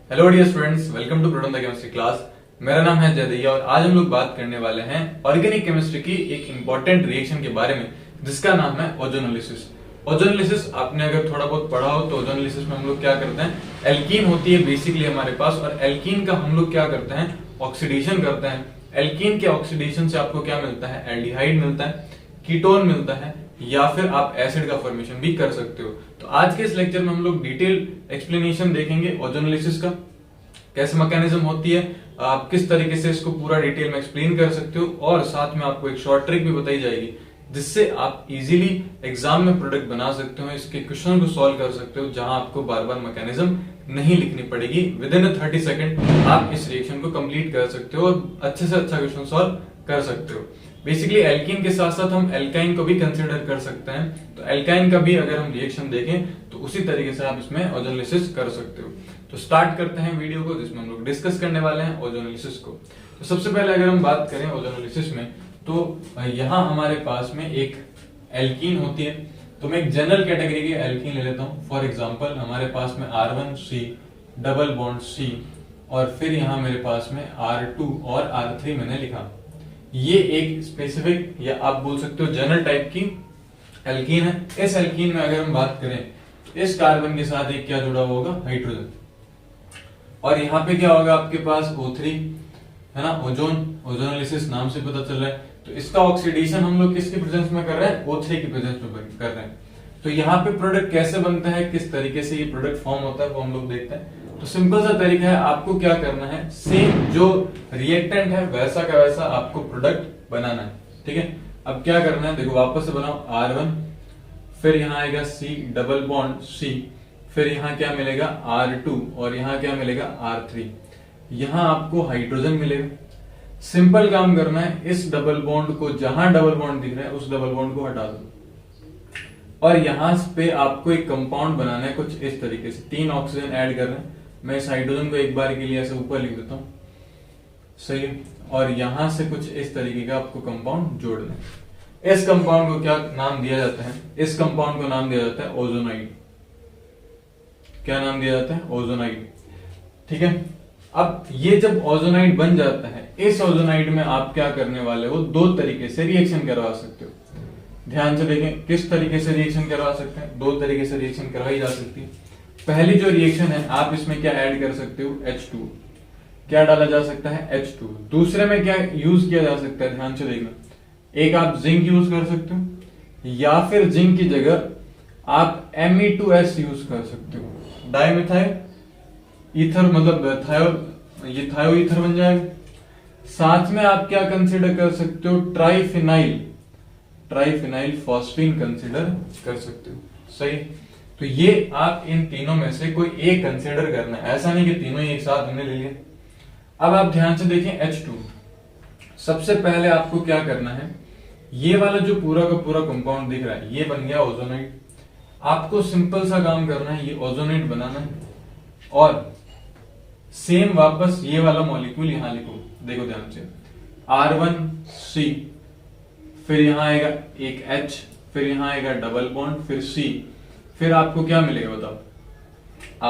Hello dear students, welcome to product chemistry class. मेरा नाम है जयदैया और आज हम लोग बात करने वाले हैं ऑर्गेनिक केमिस्ट्री की एक इंपॉर्टेंट रिएक्शन के बारे में जिसका नाम है ओजोनोलिसिस। ओजोनोलिसिस आपने अगर थोड़ा बहुत पढ़ा हो तो ओजोनोलिसिस में हम लोग क्या करते हैं, एल्कीन होती है बेसिकली हमारे पास, और एल्कीन का हम लोग क्या करते हैं, ऑक्सीडेशन करते हैं। एल्कीन के ऑक्सीडेशन से आपको क्या मिलता है, एल्डिहाइड मिलता है, कीटोन मिलता है, या फिर आप एसिड का फॉर्मेशन भी कर सकते हो। तो आज के इस लेक्चर में हम लोग डिटेल एक्सप्लेनेशन देखेंगे ओजोनोलिसिस का, कैसे मैकेनिज्म होती है, आप किस तरीके से इसको पूरा डिटेल में एक्सप्लेन कर सकते हो, और साथ में आपको एक शॉर्ट ट्रिक भी बताई जाएगी जिससे आप इजीली एग्जाम में प्रोडक्ट बना सकते हो, इसके क्वेश्चन को सॉल्व कर सकते हो, जहां आपको बार बार मैकेनिज्म नहीं लिखनी पड़ेगी। विद इन 30 सेकंड आप इस रिएक्शन को कंप्लीट कर सकते हो और अच्छे से अच्छा क्वेश्चन सॉल्व कर सकते हो। बेसिकली एल्कीन के साथ साथ हम एल्काइन को भी कंसीडर कर सकते हैं, तो एल्काइन का भी अगर हम रिएक्शन देखें तो उसी तरीके से आप इसमें ओजोनोलिसिस कर सकते हो। तो स्टार्ट करते हैं वीडियो को, जिसमें हम लोग डिस्कस करने वाले हैं ओजोनोलिसिस को। तो सबसे पहले अगर हम बात करें ओजोनोलिसिस में, तो यहाँ हमारे पास में एक एल्कीन होती है। तो मैं एक जनरल कैटेगरी की एल्कीन ले लेता हूँ। फॉर एग्जांपल हमारे पास में R1C डबल बॉन्ड C, और फिर यहाँ मेरे पास में R2 और R3 मैंने लिखा। ये एक स्पेसिफिक या आप बोल सकते हो जनरल टाइप की एल्कीन है। इस एल्कीन में अगर हम बात करें, इस कार्बन के साथ एक क्या जुड़ा हुआ होगा, हाइड्रोजन, और यहाँ पे क्या होगा आपके पास O3 है ना, ओजोन। ओजोनोलिसिस नाम से पता चल रहा है। तो इसका ऑक्सीडेशन हम लोग किसके प्रेजेंस में कर रहे हैं, O3 की प्रेजेंस में कर रहे हैं। तो यहाँ पे प्रोडक्ट कैसे बनता है, किस तरीके से ये प्रोडक्ट फॉर्म होता है वो हम लोग देखते हैं। तो सिंपल सा तरीका है, आपको क्या करना है, सेम जो रिएक्टेंट है वैसा का वैसा आपको प्रोडक्ट बनाना है। ठीक है, अब क्या करना है, देखो वापस से बनाओ R1, फिर यहाँ आएगा C डबल बॉन्ड C, फिर यहाँ क्या मिलेगा R2, और यहाँ क्या मिलेगा R3। यहाँ आपको हाइड्रोजन मिलेगा। सिंपल काम करना है, इस डबल बॉन्ड को, जहां डबल बॉन्ड दिख रहा है उस डबल बॉन्ड को हटा दो, और यहां पे आपको एक कंपाउंड बनाना है कुछ इस तरीके से। 3 ऑक्सीजन ऐड कर रहे हैं। मैं इस हाइड्रोजन को एक बार के लिए ऐसे ऊपर लिख देता हूं, सही है। और यहां से कुछ इस तरीके का आपको कंपाउंड जोड़ना है। इस कंपाउंड को क्या नाम दिया जाता है, इस कंपाउंड को नाम दिया जाता है ओजोनाइड। क्या नाम दिया जाता है, ओजोनाइड। ठीक है, अब ये जब ओजोनाइड बन जाता है, इस ओजोनाइड में आप क्या करने वाले हो, 2 तरीके से रिएक्शन करवा सकते हो। ध्यान से देखें, किस तरीके से रिएक्शन करवा सकते हैं, 2 तरीके से रिएक्शन करवाई जा सकती है। पहली जो रिएक्शन है, आप इसमें क्या ऐड कर सकते हो, H2। क्या डाला जा सकता है, H2। दूसरे में क्या यूज किया जा सकता है, ध्यान से देखना, एक आप जिंक यूज कर सकते हो, या फिर जिंक की जगह आप Me2S यूज कर सकते हो। डाइमिथाइल ईथर, मतलब ये थायो ईथर बन जाएगा। साथ में आप क्या कंसीडर कर सकते हो, ट्राइफिनाइल फॉस्फीन कंसीडर कर सकते हो। सही, तो ये आप इन तीनों में से कोई एक कंसीडर करना है, ऐसा नहीं कि तीनों ही एक साथ हमने ले लिया। अब आप ध्यान से देखें, H2। सबसे पहले आपको क्या करना है, ये वाला जो पूरा का पूरा कंपाउंड दिख रहा है, ये बन गया ओजोनाइड। आपको सिंपल सा काम करना है, ये ओजोनाइड बनाना है, और सेम वापस ये वाला मॉलिक्यूल यहां लिखो। देखो ध्यान से, R1C, फिर यहां आएगा एक H, फिर यहां आएगा डबल बॉन्ड, फिर C, फिर आपको क्या मिलेगा बताओ,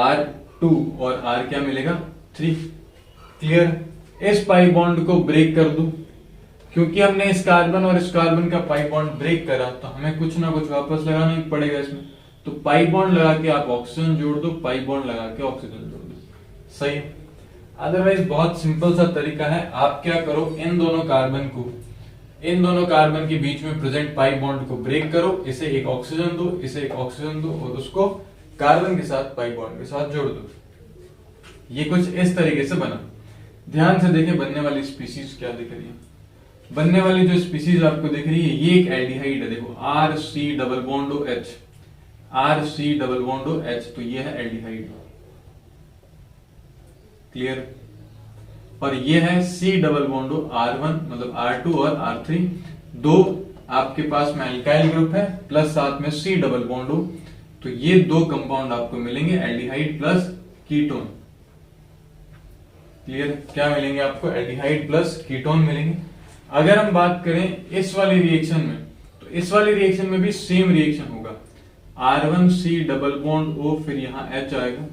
R2 और R क्या मिलेगा, 3। क्लियर, इस पाई बॉन्ड को ब्रेक कर दो, क्योंकि हमने इस कार्बन और इस कार्बन का पाई बॉन्ड ब्रेक करा तो हमें कुछ ना कुछ वापस लगाना ही पड़ेगा इसमें। तो पाई बॉन्ड लगा के आप ऑक्सीजन जोड़ दो, पाई बॉन्ड लगा के ऑक्सीजन जोड़ दो। सही, अदरवाइज बहुत सिंपल सा तरीका है। आप क्या करो, इन दोनों कार्बन के बीच में प्रेजेंट पाई बॉन्ड को ब्रेक करो, इसे एक ऑक्सीजन दो, इसे एक ऑक्सीजन दो, और उसको कार्बन के साथ पाई बॉन्ड के साथ जोड़ दो। ये कुछ इस तरीके से बना। ध्यान से देखें, बनने वाली स्पीसीज क्या दिख रही है, बनने वाली जो स्पीसीज आपको दिख रही है, ये एक एल्डिहाइड है। देखो RC double bond OH, RC double bond OH, तो ये है एल्डिहाइड। क्लियर, और ये है C डबल बॉन्ड R1, मतलब R2 और R3, 2 आपके पास में अल्काइल ग्रुप है, प्लस साथ में C डबल बॉन्ड O। तो ये 2 कंपाउंड आपको मिलेंगे, एल्डिहाइड प्लस कीटोन। क्लियर, क्या मिलेंगे आपको, एल्डिहाइड प्लस कीटोन मिलेंगे। अगर हम बात करें इस वाली रिएक्शन में, तो इस वाली रिएक्शन में भी सेम रिएक्शन होगा, R1C डबल बॉन्ड O, फिर यहां H आएगा,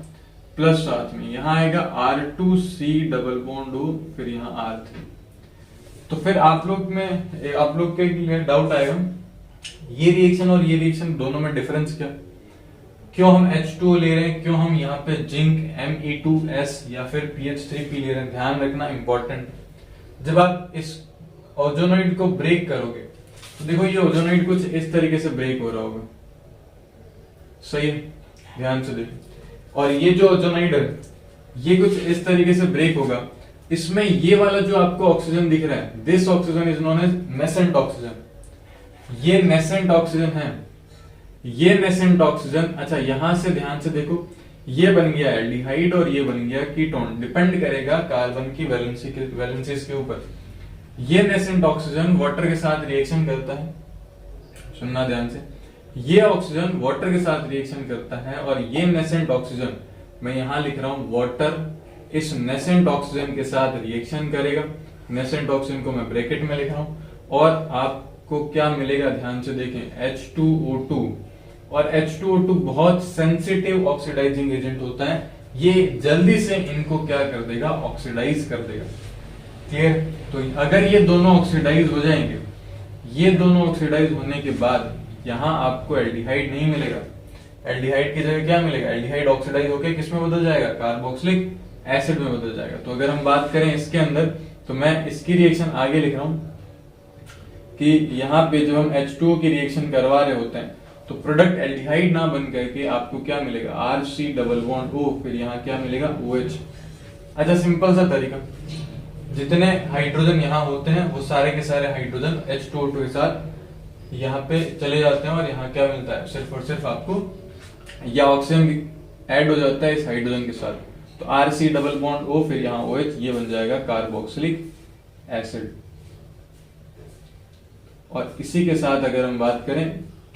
प्लस साथ में यहाँ आएगा R2C डबल बॉन्ड O, फिर यहाँ R3। तो फिर आप लोग के लिए डाउट आएगा, ये रिएक्शन और ये रिएक्शन दोनों में डिफरेंस क्या, क्यों हम H2O ले रहे हैं, क्यों हम यहाँ पे जिंक Me2S या फिर PH3P ले रहे हैं। ध्यान रखना इंपॉर्टेंट, जब आप इस ओजोनोइड को ब्रेक करोगे तो देखो ये ओजोनोइड कुछ इस तरीके से ब्रेक हो रहा होगा, सही है, ध्यान से देखो। और ये जो ओजोनोइड है ये कुछ इस तरीके से ब्रेक होगा। इसमें ये वाला जो आपको ऑक्सीजन दिख रहा है, this oxygen is known as nascent oxygen. ये नेसेंट ऑक्सीजन है, ये नेसेंट ऑक्सीजन। अच्छा यहां से ध्यान से देखो, ये बन गया एल्डिहाइड और ये बन गया कीटोन, डिपेंड करेगा कार्बन की वैलेंसीज के ऊपर। ये नेसेंट ऑक्सीजन वाटर के साथ रिएक्शन करता है, सुनना ध्यान से, ये ऑक्सीजन वाटर के साथ रिएक्शन करता है और ये नेसेंट ऑक्सीजन मैं यहां लिख रहा हूं, वाटर इस नेसेंट ऑक्सीजन के साथ रिएक्शन करेगा। नेसेंट ऑक्सीजन को मैं ब्रैकेट में लिख रहा हूं और आपको क्या मिलेगा ध्यान से देखें, H2O2। और H2O2 बहुत सेंसिटिव ऑक्सीडाइजिंग एजेंट होता है, ये जल्दी से इनको क्या कर देगा, ऑक्सीडाइज कर देगा। क्लियर? तो अगर ये दोनों ऑक्सीडाइज हो जाएंगे, ये दोनों ऑक्सीडाइज होने के बाद यहां आपको एल्डिहाइड नहीं मिलेगा, एल्डिहाइड की जगह क्या मिलेगा, एल्डिहाइड ऑक्सीडाइज होकर किस में बदल जाएगा, कार्बोक्सिलिक एसिड में बदल जाएगा। तो अगर हम बात करें इसके अंदर, तो मैं इसकी रिएक्शन आगे लिख रहा हूं कि यहाँ पे जब हम H2O की रिएक्शन करवा रहे होते हैं तो प्रोडक्ट एल्डिहाइड ना बन करके आपको क्या मिलेगा, RC डबल बॉन्ड O, फिर यहाँ क्या मिलेगा, OH। अच्छा सिंपल सा तरीका, जितने हाइड्रोजन यहाँ होते हैं वो सारे के सारे हाइड्रोजन H2O2 के साथ यहाँ पे चले जाते हैं और यहाँ क्या मिलता है, सिर्फ और सिर्फ आपको या ऑक्सीजन ऐड हो जाता है इस हाइड्रोजन के साथ। तो RC डबल बॉन्ड O, फिर यहाँ OH, ये बन जाएगा कार्बोक्सिलिक एसिड। और इसी के साथ अगर हम बात करें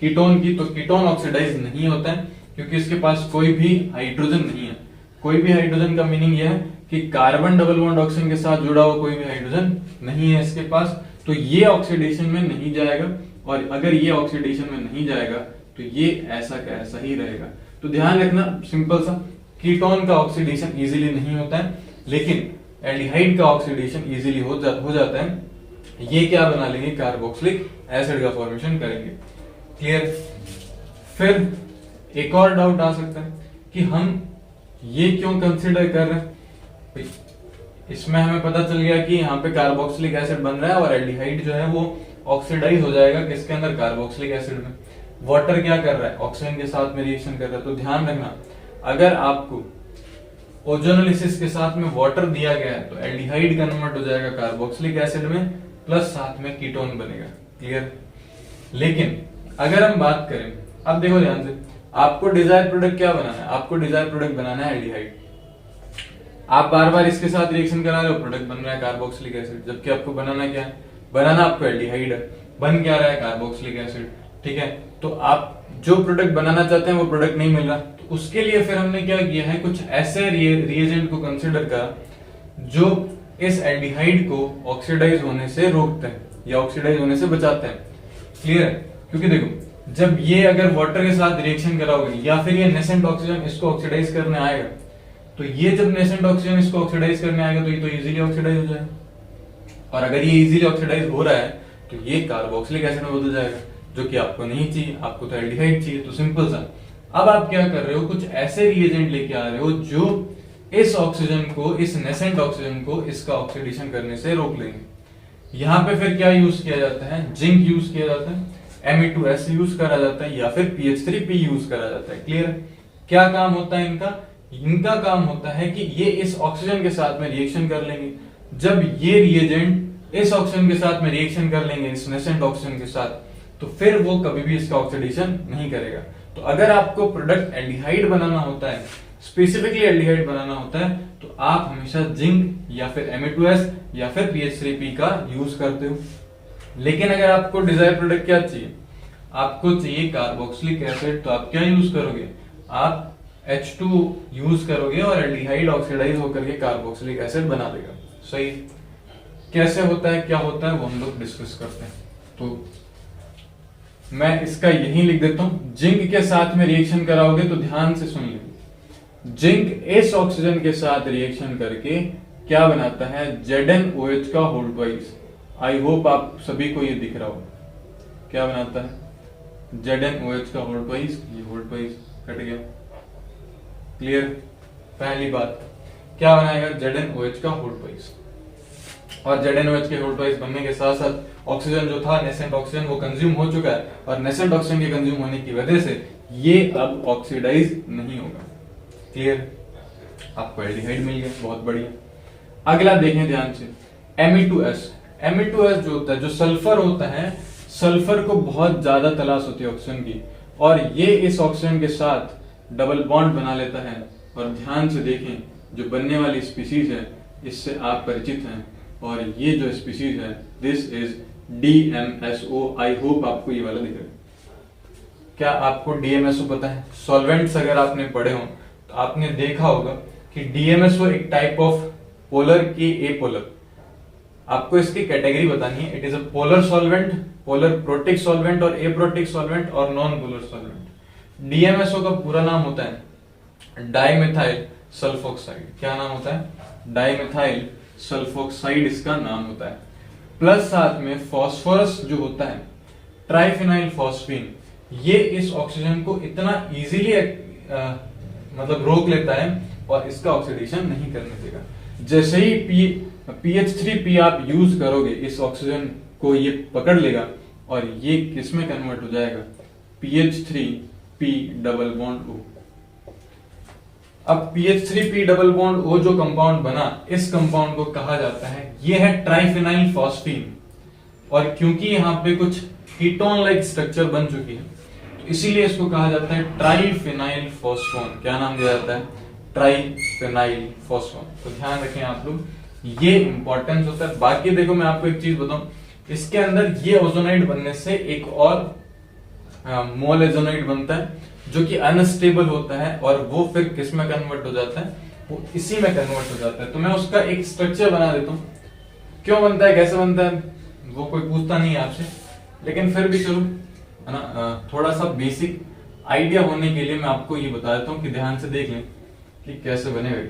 कीटोन की, तो कीटोन ऑक्सीडाइज नहीं होता है क्योंकि इसके पास कोई भी हाइड्रोजन नहीं है। कोई भी हाइड्रोजन का मीनिंग यह है कि कार्बन डबल बॉन्ड ऑक्सीजन के साथ जुड़ा हुआ कोई भी हाइड्रोजन नहीं है इसके पास, तो ये ऑक्सीडेशन में नहीं जाएगा। और अगर ये ऑक्सीडेशन में नहीं जाएगा तो ये ऐसा का ऐसा ही रहेगा। तो ध्यान रखना सिंपल सा, कीटोन का ऑक्सीडेशन इजीली नहीं होता है, लेकिन एल्डिहाइड का ऑक्सीडेशन इजीली हो जाता है। ये क्या बना लेंगे, कार्बोक्सिलिक एसिड का फॉर्मेशन करेंगे। क्लियर? फिर एक और डाउट आ सकता है कि हम ये क्यों कंसीडर कर रहे हैं। इसमें हमें पता चल गया कि यहाँ पे कार्बोक्सिलिक एसिड बन रहा है और एल्डिहाइड जो है वो ऑक्सीडाइज हो जाएगा किसके अंदर, कार्बोक्सिलिक एसिड में। वाटर क्या कर रहा है, ऑक्सीजन के साथ में रिएक्शन कर रहा है। तो ध्यान रखना, अगर आपको ओजोनोलिसिस के साथ में वाटर दिया गया है तो एल्डिहाइड कन्वर्ट हो जाएगा कार्बोक्सिलिक एसिड में, प्लस साथ में कीटोन बनेगा। क्लियर? लेकिन अगर हम बात करें, अब देखो ध्यान से, आपको डिजायर प्रोडक्ट क्या बनाना है, आपको डिजायर प्रोडक्ट बनाना है एल्डिहाइड। आप बार बार इसके साथ रिएक्शन करा रहे हो, प्रोडक्ट बन रहा है कार्बोक्सिलिक एसिड, जबकि आपको बनाना क्या है, बनाना आपको एल्डिहाइड है, बन क्या रहा है, कार्बोक्सिलिक एसिड। ठीक है, तो आप जो प्रोडक्ट बनाना चाहते हैं वो प्रोडक्ट नहीं मिल रहा, तो उसके लिए फिर हमने क्या किया है, कुछ ऐसे रिएजेंट को कंसिडर करा जो इस एल्डिहाइड को ऑक्सीडाइज होने से रोकते हैं या ऑक्सीडाइज होने से बचाते हैं। क्लियर है? क्योंकि देखो, जब ये अगर वाटर के साथ रिएक्शन कराओगे या फिर ये नेसेंट ऑक्सीजन इसको ऑक्सीडाइज करने आएगा, तो ये जब नेसेंट ऑक्सीजन इसको ऑक्सीडाइज करने आएगा तो ये तो इजीली ऑक्सीडाइज हो जाएगा। और अगर ये इजीली ऑक्सीडाइज हो रहा है तो ये कार्बोक्सिलिक एसिड में बदल जाएगा, जो कि आपको नहीं चाहिए, आपको तो एल्डिहाइड चाहिए। तो सिंपल सा, अब आप क्या कर रहे हो, कुछ ऐसे रिएजेंट लेके आ रहे हो जो इस ऑक्सीजन को, इस नेसेंट ऑक्सीजन को इसका ऑक्सीडेशन करने से रोक लेंगे। यहाँ पे फिर क्या यूज किया जाता है, जिंक यूज किया जाता है, Me2S यूज करा जाता है या फिर PH3P यूज करा जाता है। क्लियर? क्या काम होता है इनका, इनका काम होता है कि ये इस ऑक्सीजन के साथ में रिएक्शन कर लेंगे। जब ये रिएजेंट इस ऑक्सीजन के साथ में रिएक्शन कर लेंगे, इस नेसेंट ऑक्सीजन के साथ, तो फिर वो कभी भी इसका ऑक्सीडेशन नहीं करेगा। तो अगर आपको प्रोडक्ट एल्डिहाइड बनाना होता है, स्पेसिफिकली एल्डिहाइड बनाना होता है, तो आप हमेशा जिंक या फिर Me2S या फिर PH3P का यूज करते हो। लेकिन अगर आपको डिजायर प्रोडक्ट क्या चाहिए, आपको चाहिए कार्बोक्सिलिक एसिड, तो आप क्या यूज करोगे, आप H2 यूज करोगे और एल्डिहाइड ऑक्सीडाइज होकर के कार्बोक्सिलिक एसिड बना देगा। सही? कैसे होता है, क्या होता है, वो हम लोग डिस्कस करते हैं। तो मैं इसका यही लिख देता हूं, जिंक के साथ में रिएक्शन कराओगे तो ध्यान से सुन लीजिए, जिंक इस ऑक्सीजन के साथ रिएक्शन करके क्या बनाता है, ZnOH का होल ट्वाइस। आई होप आप सभी को ये दिख रहा हो। क्या बनाता है, ZnOH का होल ट्वाइस। ये होल ट्वाइस कट गया, क्लियर। पहली बात, क्या बनाएगा, ZnOH का होल ट्वाइस। और ZnOH के होल ट्वाइस बनने के साथ साथ ऑक्सीजन जो था नेसेंट ऑक्सीजन वो कंज्यूम हो चुका है, और नेसेंट ऑक्सीजन के कंज्यूम होने की वजह से ये अब ऑक्सीडाइज नहीं होगा, क्लियर। आपको एल्डिहाइड मिल गया, बहुत बढ़िया। अगला देखें ध्यान से, Me2S। Me2S जो होता है, जो सल्फर होता है, सल्फर को बहुत ज्यादा तलाश होती है ऑक्सीजन की, और ये इस ऑक्सीजन के साथ डबल बॉन्ड बना लेता है। और ध्यान से देखें, जो बनने वाली स्पीसीज है इससे आप परिचित हैं, और ये जो स्पीसीज है this is DMSO। I hope आपको ये वाला दिख रहा है। क्या आपको DMSO पता है? सॉल्वेंट्स अगर आपने पढ़े हो तो आपने देखा होगा कि DMSO एक टाइप ऑफ पोलर की एपोलर, आपको इसकी कैटेगरी बतानी है। It is a polar solvent, polar protic solvent और एप्रोटिक सॉल्वेंट और नॉन पोलर सॉल्वेंट। DMSO का पूरा नाम होता है डाइमेथाइल सल्फोक्साइड। क्या नाम होता है? डाइमेथाइल सल्फोक्साइड इसका नाम होता है। प्लस साथ में फॉस्फोरस जो होता है, ट्राइफिनाइल फॉस्फीन, ये इस ऑक्सीजन को इतना इजीली मतलब रोक लेता है और इसका ऑक्सीडेशन नहीं करने देगा। जैसे ही PH3P आप यूज करोगे, इस ऑक्सीजन को ये पकड़ लेगा और ये किसमें कन्वर्ट हो जाएगा, PH3P डबल बॉन्ड O। अब PH3P डबल बॉन्ड O जो कंपाउंड बना, इस कंपाउंड को कहा जाता है, ये है ट्राइफिनाइल फॉस्फीन। और क्योंकि यहाँ पे कुछ कीटोन लाइक स्ट्रक्चर बन चुकी है, तो इसीलिए इसको कहा जाता है ट्राइफिनाइल फॉस्फोन। क्या नाम दिया जाता है? ट्राइफिनाइल फॉस्फोन। तो ध्यान रखें आप लोग, ये इंपॉर्टेंस होता है। बाकी देखो मैं आपको एक चीज बताऊं, इसके अंदर ये ओजोनाइड बनने से एक और मोल एजोनाइड बनता है जो कि अनस्टेबल होता है, और वो फिर किस में कन्वर्ट हो जाता है, वो इसी में कन्वर्ट हो जाता है। तो मैं उसका एक स्ट्रक्चर बना देता हूं, क्यों बनता है, कैसे बनता है, वो कोई पूछता नहीं है आपसे, लेकिन फिर भी चलो है ना, थोड़ा सा बेसिक आइडिया होने के लिए मैं आपको ये बता देता हूँ कि ध्यान से देख लें कि कैसे बनेगा।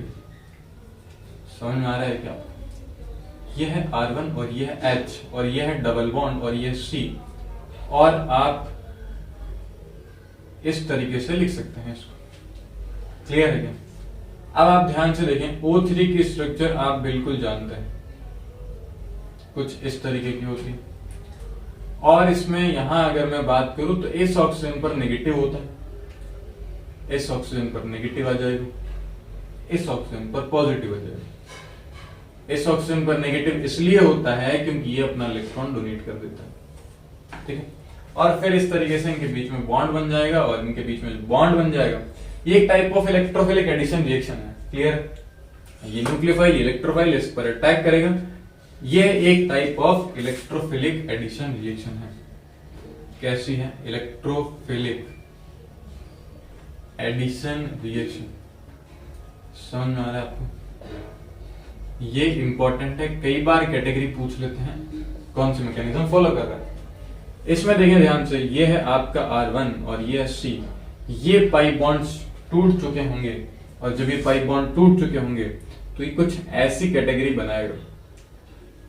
समझ में आ रहा है क्या? ये है R1 और ये है H और ये है डबल बॉन्ड और ये C, और आप इस तरीके से लिख सकते हैं इसको। क्लियर है क्या? अब आप ध्यान से देखें, O3 की स्ट्रक्चर आप बिल्कुल जानते हैं, कुछ इस तरीके की होती है। और इसमें यहां अगर मैं बात करूं तो इस ऑक्सीजन पर नेगेटिव होता है, इस ऑक्सीजन पर नेगेटिव आ जाएगी, इस ऑक्सीजन पर पॉजिटिव आ जाएगी। इस ऑक्सीजन पर नेगेटिव इसलिए होता है क्योंकि ये अपना इलेक्ट्रॉन डोनेट कर देता है, ठीक है। और फिर इस तरीके से इनके बीच में बॉन्ड बन जाएगा, और इनके बीच में बॉन्ड बन जाएगा। ये एक type of electrophilic addition reaction है, क्लियर। ये न्यूक्लियोफाइल इलेक्ट्रोफाइल इस पर अटैक करेगा, ये एक type of electrophilic addition reaction है। कैसी है? Electrophilic addition reaction. समझ में आ रहा है आपको? ये इंपॉर्टेंट है, कई बार कैटेगरी पूछ लेते हैं कौन सी मैकेनिज्म फॉलो कर रहा है। इसमें देखें ध्यान से, ये है आपका R1 और ये है C। ये पाई बॉन्ड्स टूट चुके होंगे, और जब ये पाई बॉन्ड टूट चुके होंगे तो ये कुछ ऐसी कैटेगरी बनाएगा।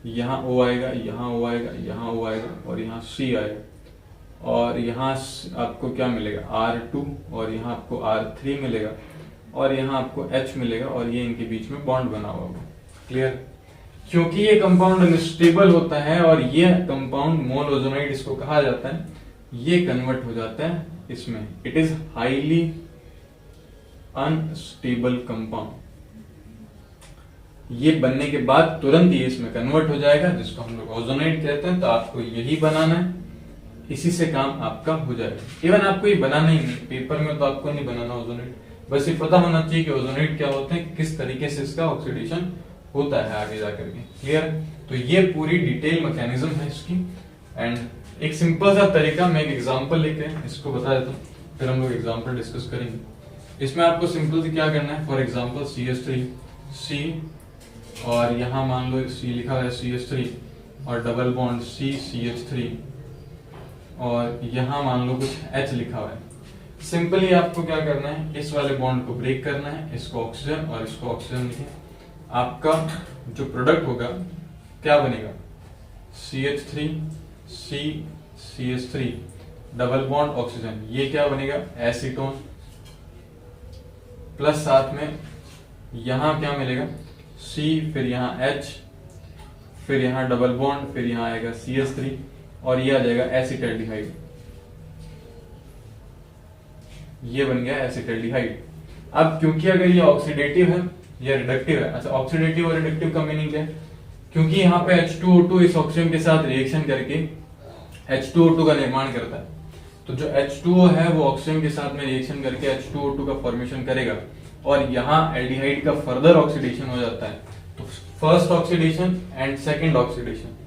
यहाँ O आएगा, यहाँ O आएगा, यहाँ O आएगा, और यहाँ C आएगा, और यहाँ आपको क्या मिलेगा, R2, और यहाँ आपको R3 मिलेगा, और यहाँ आपको H मिलेगा, और ये इनके बीच में बॉन्ड बना हुआ होगा। क्लियर? क्योंकि ये कंपाउंड अनस्टेबल होता है, और ये कंपाउंड मोल ओजोनाइड इसको कहा जाता है, ये कन्वर्ट हो जाता है इसमें। It is highly unstable compound. ये बनने के बाद तुरंत ये इसमें कन्वर्ट हो जाएगा, जिसको हम लोग ओजोनाइड कहते हैं। तो आपको यही बनाना है, इसी से काम आपका हो जाएगा। इवन आपको ये बनाना ही नहीं, पेपर में तो आपको नहीं बनाना ओजोनाइड, बस ये पता होना चाहिए कि ओजोनाइड क्या होते हैं, किस तरीके से इसका ऑक्सीडेशन होता है आगे जाकर के। क्लियर? तो ये पूरी डिटेल मैकेनिज्म है इसकी। एंड एक सिंपल सा तरीका, मैं एक एग्जांपल लेके इसको बता देता हूँ, फिर हम लोग एग्जांपल डिस्कस करेंगे। इसमें आपको सिंपल से क्या करना है, फॉर एग्जांपल CH3C, और यहाँ मान लो C लिखा है CH3, और डबल बॉन्ड CCH3, और यहाँ मान लो कुछ H लिखा हुआ है। सिंपली आपको क्या करना है, इस वाले बॉन्ड को ब्रेक करना है, इसको ऑक्सीजन और इसको ऑक्सीजन लिखें। आपका जो प्रोडक्ट होगा क्या बनेगा, CH3 CH3 double bond oxygen, ये क्या बनेगा, एसीटोन, प्लस साथ में यहां क्या मिलेगा, C, फिर यहाँ H, फिर यहाँ डबल बॉन्ड, फिर यहाँ आएगा CH3 और ये आ जाएगा एसिटाल्डिहाइड। ये बन गया एसिटाल्डिहाइड। अब क्योंकि अगर ये ऑक्सीडेटिव है या रिडक्टिव है, अच्छा ऑक्सीडेटिव और रिडक्टिव का मीनिंग क्या है, क्योंकि यहाँ पे H2O2 इस ऑक्सीजन के साथ रिएक्शन करके H2O2 का निर्माण करता है, तो जो H2O है वो ऑक्सीजन के साथ में रिएक्शन करके H2O2 का फॉर्मेशन करेगा और यहाँ एल्डिहाइड का फर्दर ऑक्सीडेशन हो जाता है। तो first oxidation and second oxidation,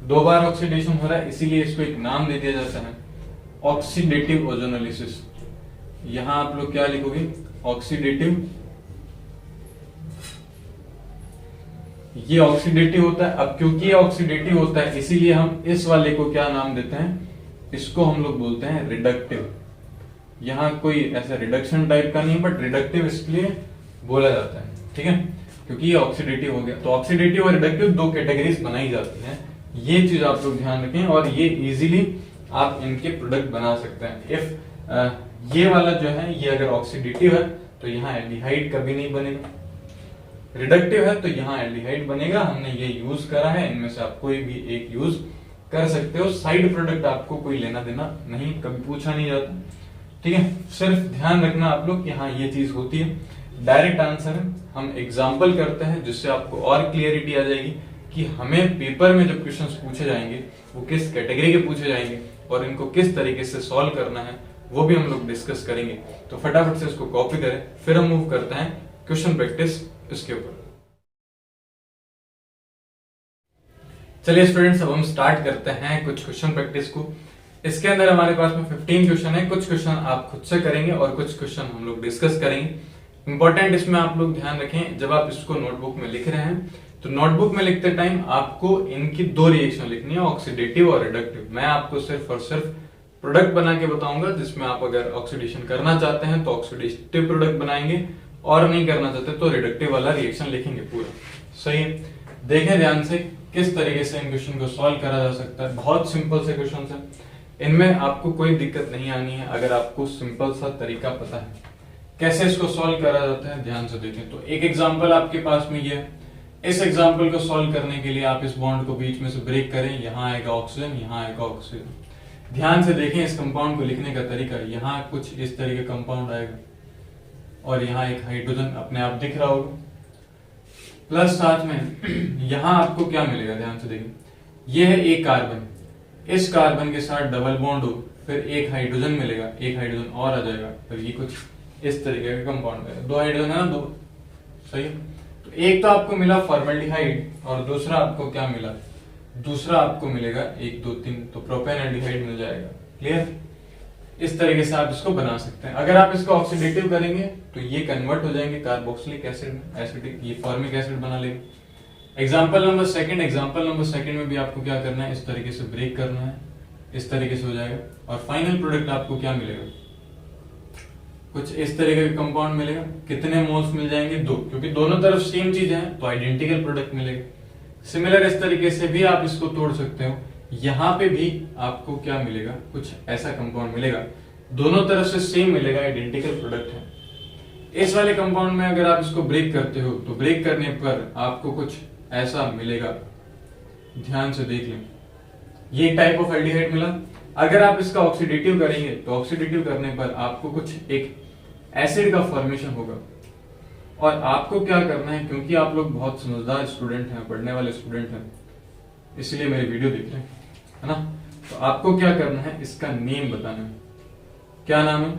दो बार ऑक्सीडेशन हो रहा है, इसीलिए इसको एक नाम दे दिया जाता है ऑक्सीडेटिव ओजोनोलिसिस। यहां आप लोग क्या लिखोगे, ऑक्सीडेटिव, ये ऑक्सीडेटिव होता है। अब क्योंकि ये ऑक्सीडेटिव होता है इसीलिए हम इस वाले को क्या नाम देते हैं, इसको हम लोग बोलते हैं रिडक्टिव। यहाँ कोई ऐसा रिडक्शन टाइप का नहीं, बट रिडक्टिव इसलिए बोला जाता है, ठीक है, क्योंकि ये ऑक्सीडेटिव हो गया। तो ऑक्सीडेटिव और रिडक्टिव दो कैटेगरीज बनाई जाती हैं, ये चीज आप लोग ध्यान रखें और ये इजीली आप इनके प्रोडक्ट बना सकते हैं। इफ ये वाला जो है ये अगर ऑक्सीडेटिव है तो यहाँ एल्डिहाइड कभी नहीं बनेगा, रिडक्टिव है तो यहाँ एल्डिहाइड बनेगा। हमने ये यूज करा है, इनमें से आप कोई भी एक यूज कर सकते हो, साइड प्रोडक्ट आपको कोई लेना देना नहीं, कभी पूछा नहीं जाता, ठीक है। सिर्फ ध्यान रखना आप लोग, यहाँ ये चीज होती है। डायरेक्ट आंसर हम एग्जाम्पल करते हैं जिससे आपको और क्लियरिटी आ जाएगी कि हमें पेपर में जब क्वेश्चंस पूछे जाएंगे वो किस कैटेगरी के पूछे जाएंगे और इनको किस तरीके से सॉल्व करना है वो भी हम लोग डिस्कस करेंगे। तो फटाफट से इसको कॉपी करें, फिर हम मूव करते हैं क्वेश्चन प्रैक्टिस इसके ऊपर। चलिए स्टूडेंट्स, अब हम स्टार्ट करते हैं कुछ क्वेश्चन प्रैक्टिस को। इसके अंदर हमारे पास में 15 क्वेश्चन है, कुछ क्वेश्चन आप खुद से करेंगे और कुछ क्वेश्चन हम लोग डिस्कस करेंगे। इंपॉर्टेंट इसमें आप लोग ध्यान रखें, जब आप इसको नोटबुक में लिख रहे हैं तो नोटबुक में लिखते टाइम आपको इनकी दो रिएक्शन लिखनी है, ऑक्सीडेटिव और रिडक्टिव। मैं आपको सिर्फ और सिर्फ प्रोडक्ट बना के बताऊंगा, जिसमें आप अगर ऑक्सीडेशन करना चाहते हैं तो ऑक्सीडेटिव प्रोडक्ट बनाएंगे और नहीं करना चाहते तो रिडक्टिव वाला रिएक्शन लिखेंगे पूरा। सही है, देखें ध्यान से किस तरीके से इन क्वेश्चन को सॉल्व करा जा सकता है। बहुत सिंपल से क्वेश्चन है, इनमें आपको कोई दिक्कत नहीं आनी है अगर आपको सिंपल सा तरीका पता है कैसे इसको सॉल्व करा जाता है। ध्यान से देखें तो एक एग्जांपल आपके पास में ये है, इस एग्जांपल को सॉल्व करने के लिए आप इस बॉन्ड को बीच में से ब्रेक करें, यहाँ आएगा ऑक्सीजन, यहाँ आएगा ऑक्सीजन। ध्यान से देखें इस कंपाउंड को लिखने का तरीका, यहाँ कुछ इस तरीके कंपाउंड आएगा और यहाँ एक हाइड्रोजन अपने आप दिख रहा होगा, प्लस साथ में यहाँ आपको क्या मिलेगा, ध्यान से देखें, ये है एक कार्बन, इस कार्बन के साथ डबल बॉन्ड हो, फिर एक हाइड्रोजन मिलेगा, एक हाइड्रोजन और आ जाएगा, फिर ये कुछ इस तरीके का कंपाउंड है। दो हाइड्रोजन है ना, दो, सही है। तो एक तो आपको मिला फॉर्मल्डिहाइड और दूसरा आपको क्या मिला, दूसरा आपको मिलेगा 1 2 3, तो प्रोपेन एल्डिहाइड मिल जाएगा। क्लियर, इस तरीके से आप इसको बना सकते हैं। अगर आप इसको ऑक्सीडेटिव करेंगे तो ये कन्वर्ट हो जाएंगे कार्बोक्सिलिक एसिड में, एसिडिक, ये फॉर्मिक एसिड बना लेंगे। एग्जाम्पल नंबर सेकंड में भी आपको क्या करना है, इस तरीके से ब्रेक करना है, इस तरीके से हो जाएगा और फाइनल प्रोडक्ट आपको क्या मिलेगा, कुछ इस तरीके का कंपाउंड मिलेगा। कितने मोल्स मिल जाएंगे, 2, क्योंकि दोनों तरफ सेम चीज है तो आइडेंटिकल प्रोडक्ट मिलेगा। सिमिलर इस तरीके से भी आप इसको तोड़ सकते हो, यहाँ पे भी आपको क्या मिलेगा, कुछ ऐसा कंपाउंड मिलेगा, दोनों तरफ से सेम मिलेगा, आइडेंटिकल प्रोडक्ट है। इस वाले कंपाउंड में अगर आप इसको ब्रेक करते हो तो ब्रेक करने पर आपको कुछ ऐसा मिलेगा, ध्यान से देख लें, ये टाइप ऑफ एल्डिहाइड मिला। अगर आप इसका ऑक्सीडेटिव करेंगे तो ऑक्सीडेटिव करने पर आपको कुछ एक एसिड का फॉर्मेशन होगा और आपको क्या करना है, क्योंकि आप लोग बहुत समझदार स्टूडेंट हैं, पढ़ने वाले स्टूडेंट हैं, इसलिए मेरी वीडियो देख रहे हैं, है ना, तो आपको क्या करना है, इसका नेम बताना है। क्या नाम है,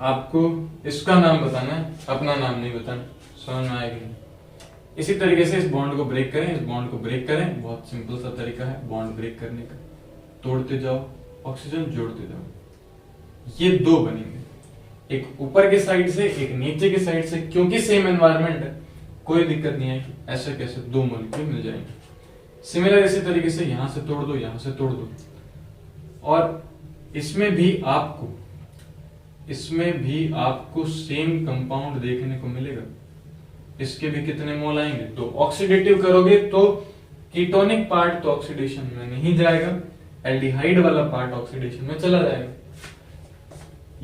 आपको इसका नाम बताना है, अपना नाम नहीं बताना। समझ में आएगी नहीं। इसी तरीके से इस बॉन्ड को ब्रेक करें, इस बॉन्ड को ब्रेक करें, बहुत सिंपल सा तरीका है बॉन्ड ब्रेक करने का, तोड़ते जाओ, ऑक्सीजन जोड़ते जाओ, ये 2 बनेंगे, एक ऊपर की साइड से, एक नीचे की साइड से। क्योंकि सेम एनवायरनमेंट है कोई दिक्कत नहीं आएगी, ऐसे कैसे 2 मॉलिक्यूल मिल जाएंगे। सिमिलर इसी तरीके से यहां से तोड़ दो, यहां से तोड़ दो, और इसमें भी आपको इसमें भी आपको सेम कंपाउंड देखने को मिलेगा। इसके भी कितने मोल आएंगे, तो ऑक्सीडेटिव करोगे तो कीटोनिक पार्ट तो ऑक्सीडेशन में नहीं जाएगा, एल्डिहाइड वाला पार्ट ऑक्सीडेशन में चला जाएगा।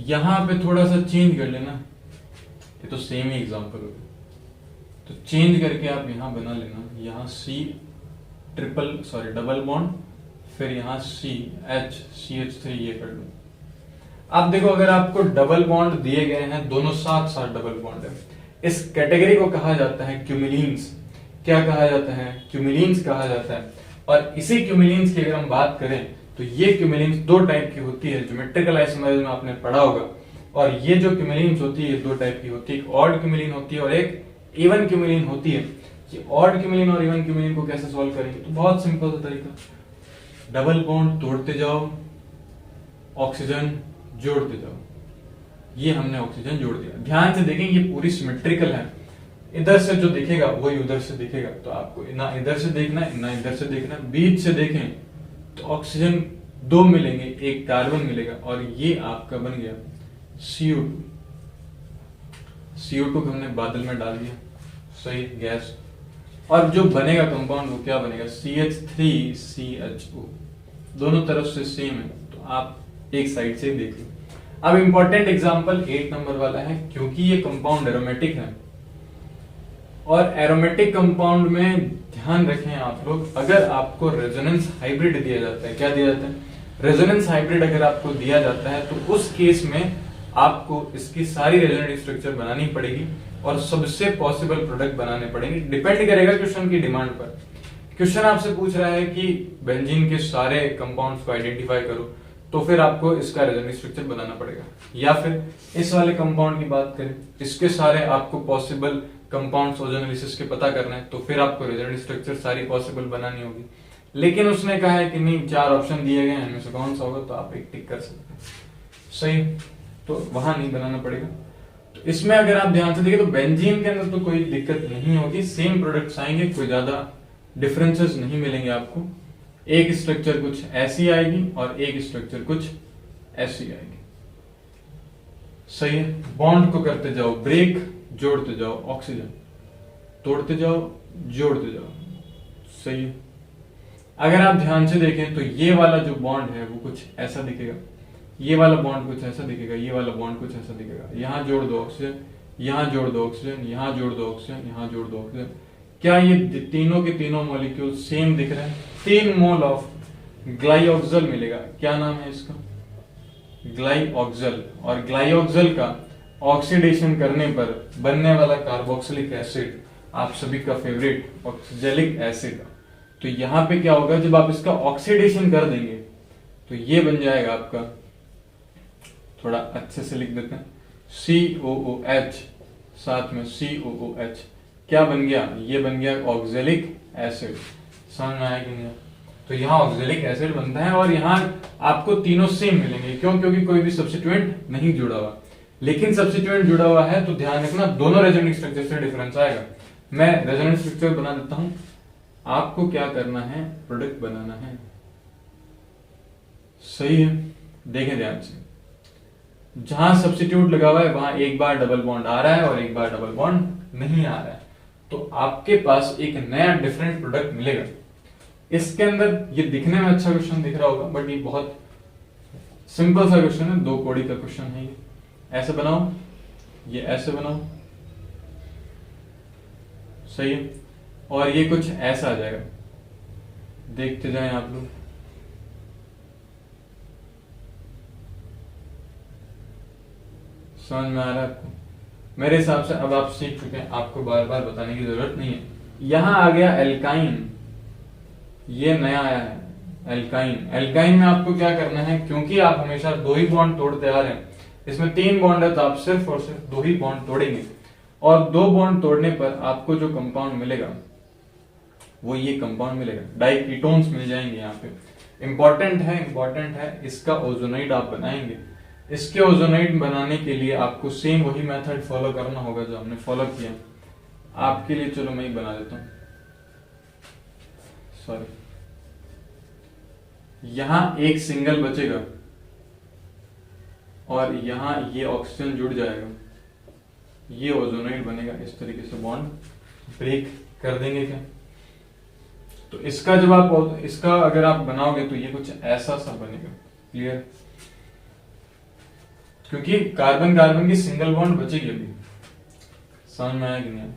यहां पे थोड़ा सा चेंज कर लेना, ये तो सेम ही एग्जांपल हो गया, तो चेंज करके आप यहां बना लेना, यहां डबल बॉन्ड, फिर यहां CH3 ये कर लो। आप देखो अगर आपको डबल बॉन्ड दिए गए हैं, दोनों साथ साथ डबल बॉन्ड है, इस कैटेगरी को कहा जाता है क्यूमिलीन्स। क्या कहा जाता है, क्यूमिलीन्स कहा जाता है। और इसी क्यूमिलीन्स की अगर हम बात करें तो ये क्यूमिलीन्स दो टाइप की होती है, ज्योमेट्रिकल आइसोमर्स में आपने पढ़ा होगा। और ये जो क्यूमिलीन्स होती है दो टाइप की होती है, एक ऑड क्यूमिलीन होती है और एक इवन क्यूमिलीन होती है। ये ऑड क्यूमिलीन और इवन क्यूमिलीन को कैसे सॉल्व करेंगे, तो बहुत सिंपल सा तरीका, डबल बॉन्ड तोड़ते जाओ, ऑक्सीजन जोड़ते जाओ। ये हमने ऑक्सीजन जोड़ दिया। ध्यान से देखें ये पूरी सिमेट्रिकल है, इधर से जो दिखेगा वही उधर से दिखेगा, तो आपको ना इधर से देखना है ना इधर से देखना है। बीच से देखें तो ऑक्सीजन दो मिलेंगे, एक कार्बन मिलेगा, और ये आपका बन गया CO2। CO2 को हमने बादल में डाल दिया, सही, गैस। और जो बनेगा कंपाउंड वो क्या बनेगा, CH3CHO। दोनों तरफ से सेम है, तो आप एक साइड से देख लो। अब इंपॉर्टेंट एग्जांपल 8 नंबर वाला है, क्योंकि ये कंपाउंड एरोमेटिक है। और एरोमेटिक कंपाउंड में ध्यान रखें आप लोग, अगर आपको रेजोनेंस हाइब्रिड दिया जाता है, क्या दिया जाता है, रेजोनेंस हाइब्रिड अगर आपको दिया जाता है तो उस केस में आपको इसकी सारी रेजोनेंट स्ट्रक्चर बनानी पड़ेगी और सबसे पॉसिबल प्रोडक्ट बनाने पड़ेंगे। डिपेंड करेगा क्वेश्चन की डिमांड पर। क्वेश्चन आपसे पूछ रहा है कि बेंजीन के सारे कंपाउंड्स को आइडेंटिफाई करो, तो फिर आपको इसका रेजोनेंट स्ट्रक्चर बनाना पड़ेगा। या फिर इस वाले कंपाउंड की बात करें, इसके सारे आपको पॉसिबल कंपाउंड्स ओजोनोलिसिस के पता करना है, तो फिर आपको रेजोनेंट स्ट्रक्चर सारी पॉसिबल बनानी होगी। लेकिन उसने कहा है कि नहीं, 4 ऑप्शन दिए गए हैं, इनमें से कौन सा होगा, तो आप एक टिक कर सकते हैं, सही, तो वहां नहीं बनाना पड़ेगा। तो इसमें अगर आप ध्यान से देखें तो बेंजीन के अंदर तो कोई दिक्कत नहीं होगी, सेम प्रोडक्ट्स आएंगे, कोई ज्यादा डिफरेंसेस नहीं मिलेंगे आपको। एक स्ट्रक्चर कुछ ऐसी आएगी और एक स्ट्रक्चर कुछ ऐसी आएगी, सही है। बॉन्ड को करते जाओ ब्रेक, जोड़ते जाओ ऑक्सीजन, तोड़ते जाओ जोड़ते जाओ, सही है। अगर आप ध्यान से देखें तो ये वाला जो बॉन्ड है वो कुछ ऐसा दिखेगा, ये वाला बॉन्ड कुछ ऐसा दिखेगा, ये वाला बॉन्ड कुछ ऐसा दिखेगा। यहां जोड़ दो ऑक्सीजन, यहां जोड़ दो ऑक्सीजन, यहां जोड़ दो ऑक्सीजन, यहां जोड़ दो ऑक्सीजन। क्या ये तीनों के तीनों मॉलिक्यूल सेम दिख रहे हैं? 3 मोल ऑफ ग्लाइऑक्सल मिलेगा। क्या नाम है इसका? ग्लाइऑक्सल। और ग्लाइऑक्सल का ऑक्सीडेशन करने पर बनने वाला कार्बोक्सिलिक एसिड आप सभी का फेवरेट ऑक्सीजेलिक एसिड। तो यहां पे क्या होगा, जब आप इसका ऑक्सीडेशन कर देंगे तो ये बन जाएगा आपका, थोड़ा अच्छे से लिख देते हैं, COOH, साथ में COOH। क्या बन गया? ये बन गया ऑक्जेलिक एसिड। समझ में आया कि नहीं? तो यहाँ ऑक्जेलिक एसिड बनता है और यहाँ आपको तीनों सेम मिलेंगे। क्यों? क्योंकि कोई भी सब्स्टिट्यूएंट नहीं जुड़ा हुआ। लेकिन सब्स्टिट्यूएंट जुड़ा हुआ है तो ध्यान रखना दोनों रेजोनेंट स्ट्रक्चर से डिफरेंस आएगा। मैं रेजोनेंट स्ट्रक्चर बना देता हूं, आपको क्या करना है, प्रोडक्ट बनाना है। सही है, देखें ध्यान से, जहां सब्स्टिट्यूट लगा हुआ है वहां एक बार डबल बॉन्ड आ रहा है और एक बार डबल बॉन्ड नहीं आ रहा है, तो आपके पास एक नया डिफरेंट प्रोडक्ट मिलेगा। इसके अंदर ये दिखने में अच्छा क्वेश्चन दिख रहा होगा, बट ये बहुत सिंपल सा क्वेश्चन है, 2 कोड़ी का क्वेश्चन है। ये ऐसे बनाओ, ये ऐसे बनाओ, सही है, और ये कुछ ऐसा आ जाएगा। देखते जाएं आप लोग, समझ में आ रहा है आपको? मेरे हिसाब से अब आप सीख चुके हैं, आपको बार बार बताने की जरूरत नहीं है। यहां आ गया एल्काइन, ये नया आया है एल्काइन। एल्काइन में आपको क्या करना है, क्योंकि आप हमेशा 2 ही बॉन्ड तोड़ते आ रहे हैं, इसमें 3 बॉन्ड है तो आप सिर्फ और सिर्फ 2 ही बॉन्ड तोड़ेंगे, और 2 बॉन्ड तोड़ने पर आपको जो कंपाउंड मिलेगा वो ये कंपाउंड मिलेगा। डाइकीटोन्स मिल जाएंगे यहाँ पे। इंपॉर्टेंट है, इसका ओजोनाइड आप बनाएंगे। इसके ओजोनाइड बनाने के लिए आपको सेम वही मेथड फॉलो करना होगा जो हमने फॉलो किया। आपके लिए चलो मैं ही बना देता हूं, सॉरी, यहां एक सिंगल बचेगा, और यहाँ ये ऑक्सीजन जुड़ जाएगा, ये ओजोनाइड बनेगा। इस तरीके से बॉन्ड ब्रेक कर देंगे क्या। तो इसका जब आप इसका अगर आप बनाओगे तो ये कुछ ऐसा सा बनेगा। क्लियर, क्योंकि कार्बन कार्बन की सिंगल बॉन्ड बचेगी अभी। समझ में आया कि नहीं?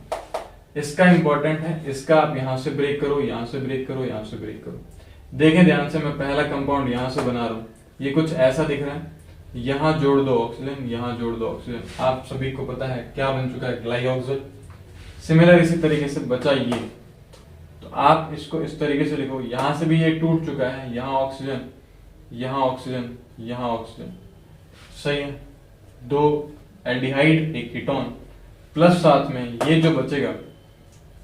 इसका इंपॉर्टेंट है, इसका आप यहां से ब्रेक करो, यहां से ब्रेक करो, यहां से ब्रेक करो। देखें ध्यान से, मैं पहला कंपाउंड यहां से बना रहा हूं, ये कुछ ऐसा दिख रहा है। यहां जोड़ दो ऑक्सीजन, यहां जोड़ दो ऑक्सीजन। आप सभी को पता है क्या बन चुका है, ग्लाइऑक्सिजन। सिमिलर इसी तरीके से बचा ये, तो आप इसको इस तरीके से लिखो। यहां से भी ये टूट चुका है, यहां ऑक्सीजन, यहां ऑक्सीजन, यहां ऑक्सीजन। सही है, 2 एल्डिहाइड, 1 कीटोन, प्लस साथ में ये जो बचेगा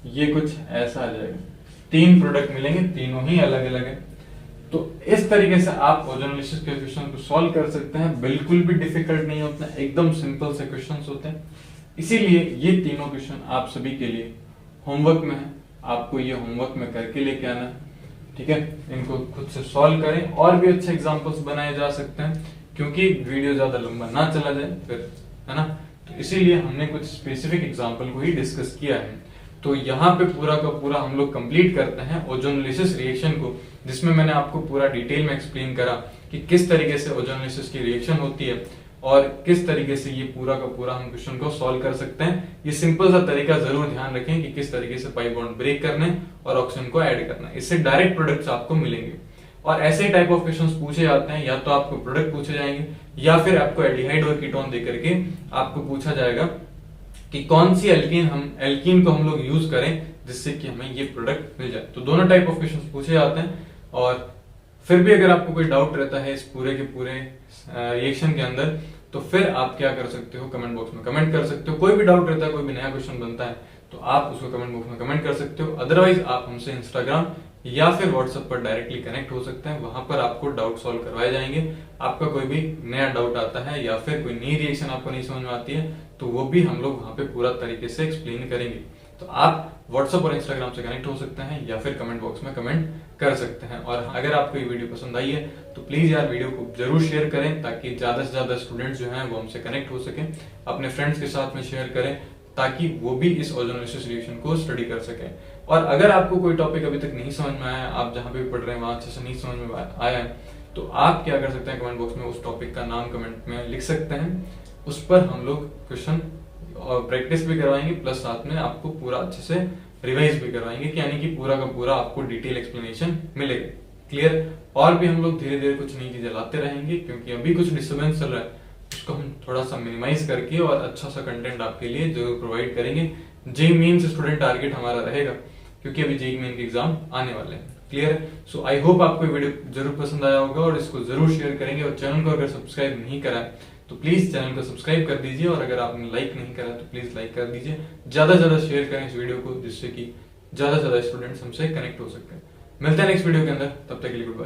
ये कुछ ऐसा आ जाएगा। 3 प्रोडक्ट मिलेंगे, तीनों ही अलग अलग है। तो इस तरीके से आप ओजोनोलिसिस के क्वेश्चन को सॉल्व कर सकते हैं। बिल्कुल भी डिफिकल्ट नहीं होता, एकदम सिंपल से क्वेश्चंस होते हैं। इसीलिए ये तीनों क्वेश्चन आप सभी के लिए होमवर्क में है, आपको ये होमवर्क में करके लेके आना, ठीक है। इनको खुद से सॉल्व करें, और भी अच्छे एग्जांपल्स बनाए जा सकते हैं, क्योंकि वीडियो ज्यादा लंबा ना चला जाए फिर, है ना। तो इसीलिए हमने कुछ स्पेसिफिक एग्जांपल को ही डिस्कस किया है। तो यहाँ पे पूरा का पूरा हम लोग कंप्लीट करते हैं ओजोनोलिसिस रिएक्शन को, जिसमें मैंने आपको पूरा डिटेल में एक्सप्लेन करा कि किस तरीके से ओजोनोलिसिस की रिएक्शन होती है और किस तरीके से ये पूरा का पूरा हम क्वेश्चन को सॉल्व कर सकते हैं। ये सिंपल सा तरीका जरूर ध्यान रखें कि किस तरीके से पाई बॉन्ड ब्रेक करना है और ऑक्सीजन को ऐड करना है। इससे डायरेक्ट प्रोडक्ट्स आपको मिलेंगे। और ऐसे टाइप ऑफ क्वेश्चंस पूछे जाते हैं, या तो आपको प्रोडक्ट पूछे जाएंगे या फिर आपको एल्डिहाइड और कीटोन देकर के आपको पूछा जाएगा कि कौन सी एल्कीन को हम लोग यूज करें जिससे कि हमें ये प्रोडक्ट मिल जाए। तो दोनों टाइप ऑफ क्वेश्चंस पूछे जाते हैं। और फिर भी अगर आपको कोई डाउट रहता है इस पूरे के पूरे रिएक्शन के अंदर, तो फिर आप क्या कर सकते हो, कमेंट बॉक्स में कमेंट कर सकते हो। कोई भी डाउट रहता है, कोई भी नया क्वेश्चन बनता है, तो आप उसको कमेंट बॉक्स में कमेंट कर सकते हो। अदरवाइज आप हमसे इंस्टाग्राम या फिर व्हाट्सएप पर डायरेक्टली कनेक्ट हो सकते हैं। वहां पर आपको डाउट सॉल्व करवाए जाएंगे। आपका कोई भी नया डाउट आता है या फिर कोई नई रिएक्शन आपको नहीं समझ में आती है, तो वो भी हम लोग वहां पे पूरा तरीके से एक्सप्लेन करेंगे। तो आप व्हाट्सएप और इंस्टाग्राम से कनेक्ट हो सकते हैं या फिर कमेंट बॉक्स में कमेंट कर सकते हैं। और अगर आपको ये वीडियो पसंद आई है तो प्लीज यार वीडियो को जरूर शेयर करें, ताकि ज्यादा से ज्यादा स्टूडेंट्स जो हैं वो हमसे कनेक्ट हो सकें। अपने फ्रेंड्स के साथ में शेयर करें ताकि वो भी इस ओजोनोलिसिस रिएक्शन को स्टडी कर सकें। और अगर आपको कोई टॉपिक अभी तक नहीं समझ में आया, आप जहां पे भी पढ़ रहे हैं वहां अच्छे से नहीं समझ में आया है, तो आप क्या कर सकते हैं, कमेंट बॉक्स में उस टॉपिक का नाम कमेंट में लिख सकते हैं। उस पर हम लोग क्वेश्चन और प्रैक्टिस भी करवाएंगे, प्लस साथ में आपको पूरा अच्छे से रिवाइज भी करवाएंगे, कि यानी कि पूरा का पूरा आपको डिटेल एक्सप्लेनेशन मिलेगा। क्लियर। और भी हम लोग धीरे धीरे कुछ नई चीजें लाते रहेंगे, क्योंकि अभी कुछ डिस्टर्बेंस चल रहा है, उसको हम थोड़ा सा मिनिमाइज करके और अच्छा सा कंटेंट आपके लिए जरूर प्रोवाइड करेंगे। जेईई मेंस स्टूडेंट टारगेट हमारा रहेगा, क्योंकि अभी जेईई मेन के एग्जाम आने वाले हैं। क्लियर। सो आई होप आपको वीडियो जरूर पसंद आया होगा और इसको जरूर शेयर करेंगे। और चैनल को अगर सब्सक्राइब नहीं करा है तो प्लीज चैनल को सब्सक्राइब कर दीजिए, और अगर आपने लाइक नहीं करा तो प्लीज लाइक कर दीजिए। ज्यादा से ज्यादा शेयर करें इस वीडियो को, जिससे कि ज्यादा से ज्यादा स्टूडेंट्स हमसे कनेक्ट हो सकते हैं। मिलते हैं नेक्स्ट वीडियो के अंदर, तब तक के लिए गुड बाय।